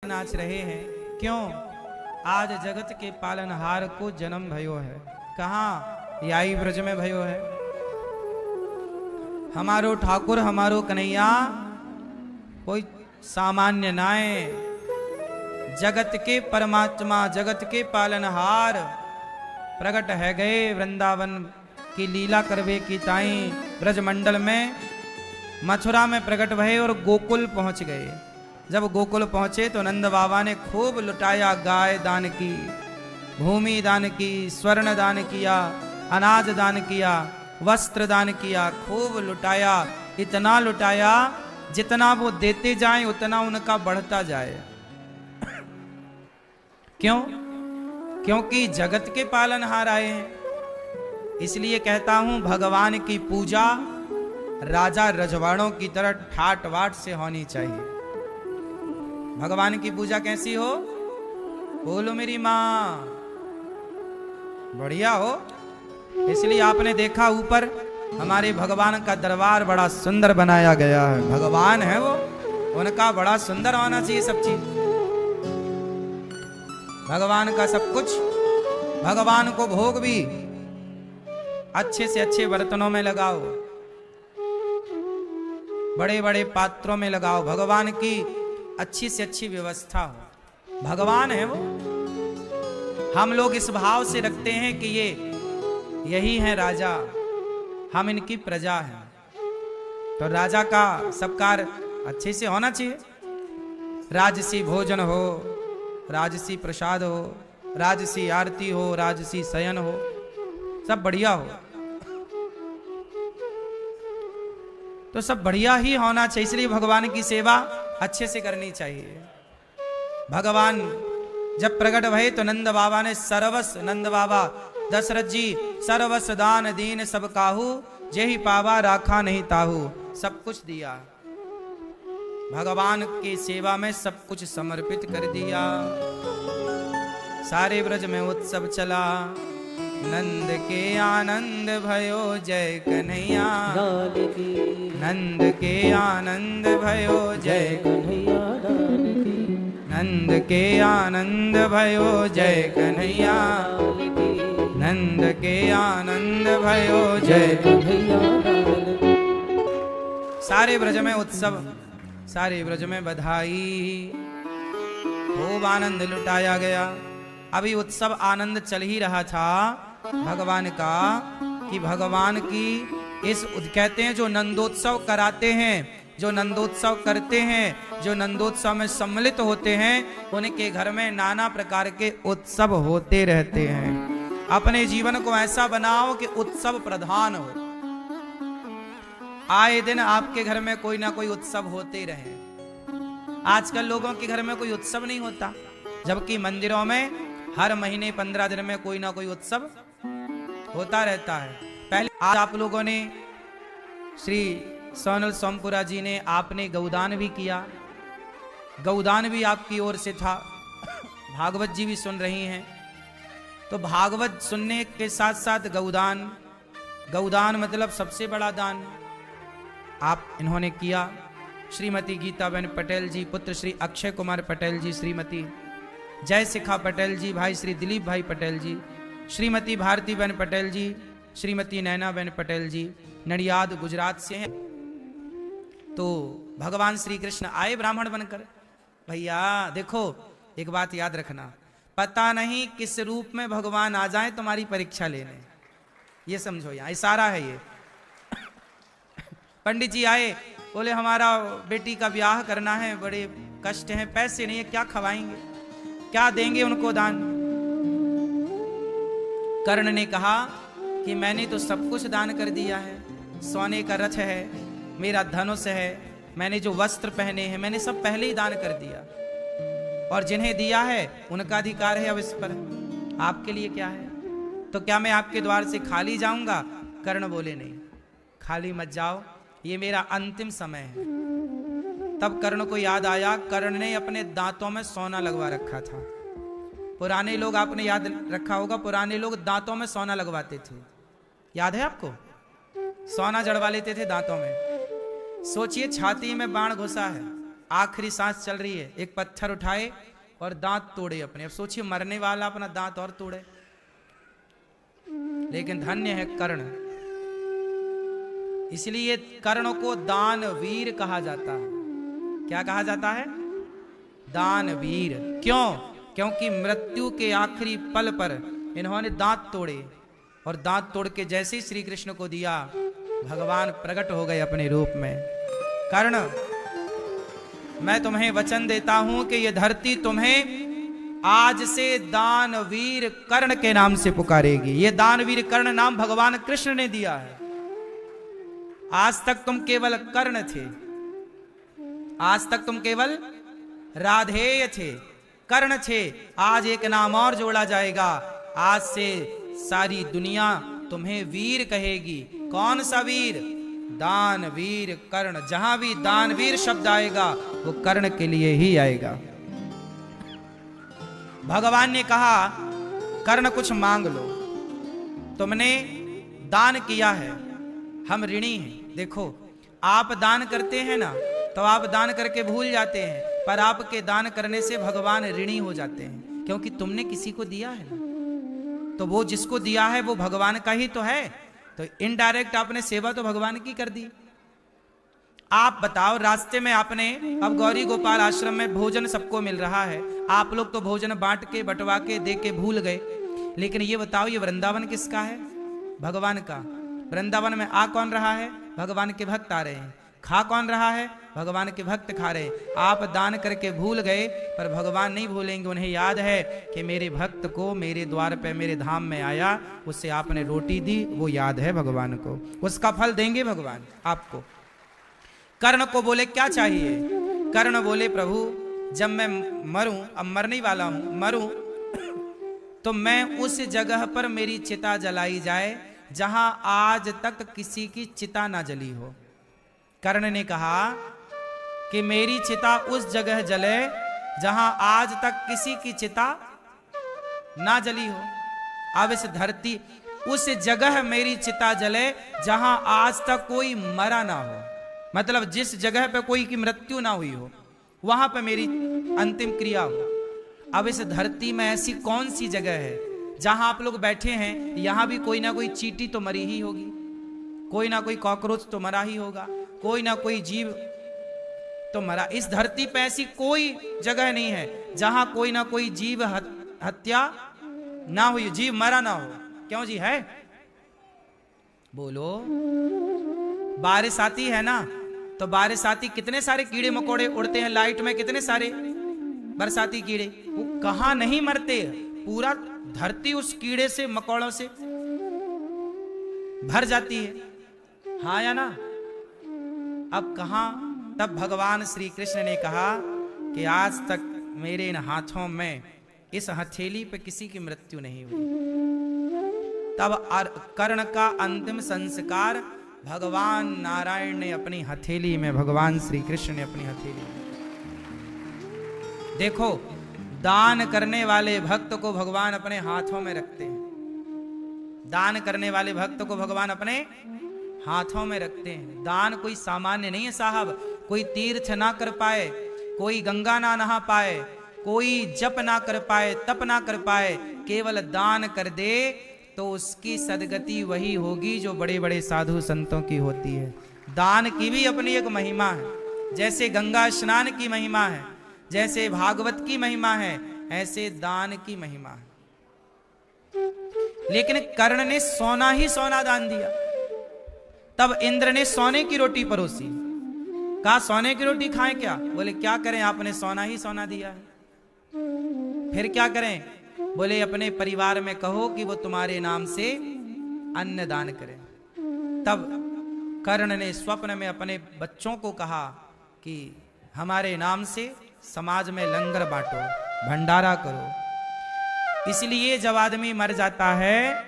नाच रहे हैं। क्यों? आज जगत के पालनहार को जन्म भयो है। कहाँ? याई ब्रज में भयो है। हमारो ठाकुर हमारो कन्हैया कोई सामान्य नाय, जगत के परमात्मा, जगत के पालनहार प्रकट है गए वृंदावन की लीला करवे की ताई ब्रजमंडल में, मथुरा में प्रकट भये और गोकुल पहुंच गए। जब गोकुल पहुंचे तो नंद बाबा ने खूब लुटाया, गाय दान की, भूमि दान की, स्वर्ण दान किया, अनाज दान किया, वस्त्र दान किया, खूब लुटाया। इतना लुटाया जितना वो देते जाएं उतना उनका बढ़ता जाए। क्यों? क्योंकि जगत के पालनहार आए हैं। इसलिए कहता हूं भगवान की पूजा राजा रजवाड़ों की तरह ठाट वाट से होनी चाहिए। भगवान की पूजा कैसी हो? बोलो मेरी माँ, बढ़िया हो। इसलिए आपने देखा ऊपर हमारे भगवान का दरबार बड़ा सुंदर बनाया गया है। भगवान है वो, उनका बड़ा सुंदर होना चाहिए सब चीज। भगवान का सब कुछ, भगवान को भोग भी अच्छे से अच्छे बर्तनों में लगाओ, बड़े बड़े पात्रों में लगाओ। भगवान की अच्छी से अच्छी व्यवस्था हो। भगवान है वो। हम लोग इस भाव से रखते हैं कि ये यही है राजा, हम इनकी प्रजा हैं। तो राजा का सत्कार अच्छे से होना चाहिए। राजसी भोजन हो, राजसी प्रसाद हो, राजसी आरती हो, राजसी शयन हो, सब बढ़िया हो। तो सब बढ़िया ही होना चाहिए। इसलिए भगवान की सेवा अच्छे से करनी चाहिए। भगवान जब प्रकट भये तो नंद बाबा ने सर्वस्व, नंद बाबा दशरथ जी सर्वस्व दान दीन सब काहू, जेहि पावा राखा नहीं ताहू, सब कुछ दिया। भगवान की सेवा में सब कुछ समर्पित कर दिया। सारे ब्रज में उत्सव चला। नंद के आनंद भयो जय कन्हैया, नंद के आनंद भयो जय कन्हैया, नंद के आनंद भयो जय कन्हैया, नंद के आनंद भयो जय कन्हैया। सारे ब्रज में उत्सव, सारे ब्रज में बधाई, खूब आनंद लुटाया गया। अभी उत्सव आनंद चल ही रहा था भगवान का कि भगवान की इस कहते हैं जो नंदोत्सव कराते हैं, जो नंदोत्सव करते हैं, जो नंदोत्सव में सम्मिलित होते हैं, उनके घर में नाना प्रकार के उत्सव होते रहते हैं। अपने जीवन को ऐसा बनाओ कि उत्सव प्रधान हो। आए दिन आपके घर में कोई ना कोई उत्सव होते रहे। आजकल लोगों के घर में कोई उत्सव नहीं होता, जबकि मंदिरों में हर महीने 15 दिन में कोई ना कोई उत्सव होता रहता है। पहले आज आप लोगों ने, श्री सोनल सोमपुरा जी ने, आपने गौदान भी किया। गौदान भी आपकी ओर से था। भागवत जी भी सुन रही हैं। तो भागवत सुनने के साथ साथ गौदान, गौदान मतलब सबसे बड़ा दान आप इन्होंने किया। श्रीमती गीताबेन पटेल जी, पुत्र श्री अक्षय कुमार पटेल जी, श्रीमती जय शिखा पटेल जी, भाई श्री दिलीप भाई पटेल जी, श्रीमती भारती बहन पटेल जी, श्रीमती नैना बहन पटेल जी, नडियाद गुजरात से हैं। तो भगवान श्री कृष्ण आए ब्राह्मण बनकर। भैया देखो, एक बात याद रखना, पता नहीं किस रूप में भगवान आ जाए तुम्हारी परीक्षा लेने। ये समझो, यहाँ इशारा है ये। पंडित जी आए, बोले हमारा बेटी का ब्याह करना है, बड़े कष्ट हैं, पैसे नहीं है, क्या खवाएंगे, क्या देंगे उनको दान। कर्ण ने कहा कि मैंने तो सब कुछ दान कर दिया है। सोने का रथ है, मेरा धनुष है, मैंने जो वस्त्र पहने हैं, मैंने सब पहले ही दान कर दिया। और जिन्हें दिया है उनका अधिकार है अब इस पर, आपके लिए क्या है। तो क्या मैं आपके द्वार से खाली जाऊंगा? कर्ण बोले नहीं, खाली मत जाओ, ये मेरा अंतिम समय है। तब कर्ण को याद आया, कर्ण ने अपने दांतों में सोना लगवा रखा था। पुराने लोग, आपने याद रखा होगा, पुराने लोग दांतों में सोना लगवाते थे। याद है आपको? सोना जड़वा लेते थे दांतों में। सोचिए छाती में बाण घुसा है, आखिरी सांस चल रही है, एक पत्थर उठाए और दांत तोड़े अपने। अब सोचिए मरने वाला अपना दांत और तोड़े। लेकिन धन्य है कर्ण, इसलिए कर्ण को दानवीर कहा जाता है। क्या कहा जाता है? दानवीर। क्यों? क्योंकि मृत्यु के आखिरी पल पर इन्होंने दांत तोड़े, और दांत तोड़ के जैसे ही श्री कृष्ण को दिया, भगवान प्रकट हो गए अपने रूप में। कर्ण, मैं तुम्हें वचन देता हूं कि यह धरती तुम्हें आज से दानवीर कर्ण के नाम से पुकारेगी। यह दानवीर कर्ण नाम भगवान कृष्ण ने दिया है। आज तक तुम केवल कर्ण थे, आज तक तुम केवल राधेय थे, कर्ण थे। आज एक नाम और जोड़ा जाएगा। आज से सारी दुनिया तुम्हें वीर कहेगी। कौन सा वीर? दानवीर कर्ण। जहां भी दानवीर शब्द आएगा वो कर्ण के लिए ही आएगा। भगवान ने कहा, कर्ण कुछ मांग लो, तुमने दान किया है, हम ऋणी हैं। देखो, आप दान करते हैं ना, तो आप दान करके भूल जाते हैं, पर आपके दान करने से भगवान ऋणी हो जाते हैं, क्योंकि तुमने किसी को दिया है ना। तो वो जिसको दिया है वो भगवान का ही तो है, तो इनडायरेक्ट आपने सेवा तो भगवान की कर दी। आप बताओ, रास्ते में आपने, अब गौरी गोपाल आश्रम में भोजन सबको मिल रहा है, आप लोग तो भोजन बांट के बंटवा के दे के भूल गए, लेकिन ये बताओ ये वृंदावन किसका है? भगवान का। वृंदावन में आ कौन रहा है? भगवान के भक्त आ रहे हैं। खा कौन रहा है? भगवान के भक्त खा रहे हैं। आप दान करके भूल गए, पर भगवान नहीं भूलेंगे। उन्हें याद है कि मेरे भक्त को मेरे द्वार पे, मेरे धाम में आया, उससे आपने रोटी दी, वो याद है भगवान को, उसका फल देंगे भगवान आपको। कर्ण को बोले क्या चाहिए? कर्ण बोले, प्रभु जब मैं मरूं, अब मरने वाला हूं, मरूं तो मैं उस जगह पर मेरी चिता जलाई जाए जहां आज तक किसी की चिता ना जली हो। कर्ण ने कहा कि मेरी चिता उस जगह जले जहां आज तक किसी की चिता ना जली हो। अब इस धरती, उस जगह मेरी चिता जले जहां आज तक कोई मरा ना हो, मतलब जिस जगह पे कोई की मृत्यु ना हुई हो, वहां पे मेरी अंतिम क्रिया हो। अब इस धरती में ऐसी कौन सी जगह है जहां आप लोग बैठे हैं, यहां भी कोई ना कोई चींटी तो मरी ही होगी, कोई ना कोई कॉकरोच तो मरा ही होगा, कोई ना कोई जीव तो मरा। इस धरती पे ऐसी कोई जगह नहीं है जहां कोई ना कोई जीव हत्या ना हुई, जीव मरा ना हो। क्यों जी? है? बोलो। बारिश आती है ना, तो बारिश आती, कितने सारे कीड़े मकोड़े उड़ते हैं लाइट में, कितने सारे बरसाती कीड़े, वो कहां नहीं मरते? पूरा धरती उस कीड़े से, मकोड़ों से भर जाती है। हाँ या ना? अब कहां? तब भगवान श्री कृष्ण ने कहा कि आज तक मेरे इन हाथों में, इस हथेली पे किसी की मृत्यु नहीं हुई। तब कर्ण का अंतिम संस्कार भगवान नारायण ने अपनी हथेली में, भगवान श्री कृष्ण ने अपनी हथेली में। देखो, दान करने वाले भक्त को भगवान अपने हाथों में रखते हैं। दान करने वाले भक्त को भगवान अपने हाथों में रखते हैं। दान कोई सामान्य नहीं है साहब। कोई तीर्थ ना कर पाए, कोई गंगा ना नहा पाए, कोई जप ना कर पाए, तप ना कर पाए, केवल दान कर दे तो उसकी सदगति वही होगी जो बड़े बड़े साधु संतों की होती है। दान की भी अपनी एक महिमा है। जैसे गंगा स्नान की महिमा है, जैसे भागवत की महिमा है, ऐसे दान की महिमा है। लेकिन कर्ण ने सोना ही सोना दान दिया। तब इंद्र ने सोने की रोटी परोसी। कहा सोने की रोटी खाएं क्या? बोले क्या करें, आपने सोना ही सोना दिया है, फिर क्या करें? बोले अपने परिवार में कहो कि वो तुम्हारे नाम से अन्न दान करें। तब कर्ण ने स्वप्न में अपने बच्चों को कहा कि हमारे नाम से समाज में लंगर बांटो, भंडारा करो। इसलिए जब आदमी मर जाता है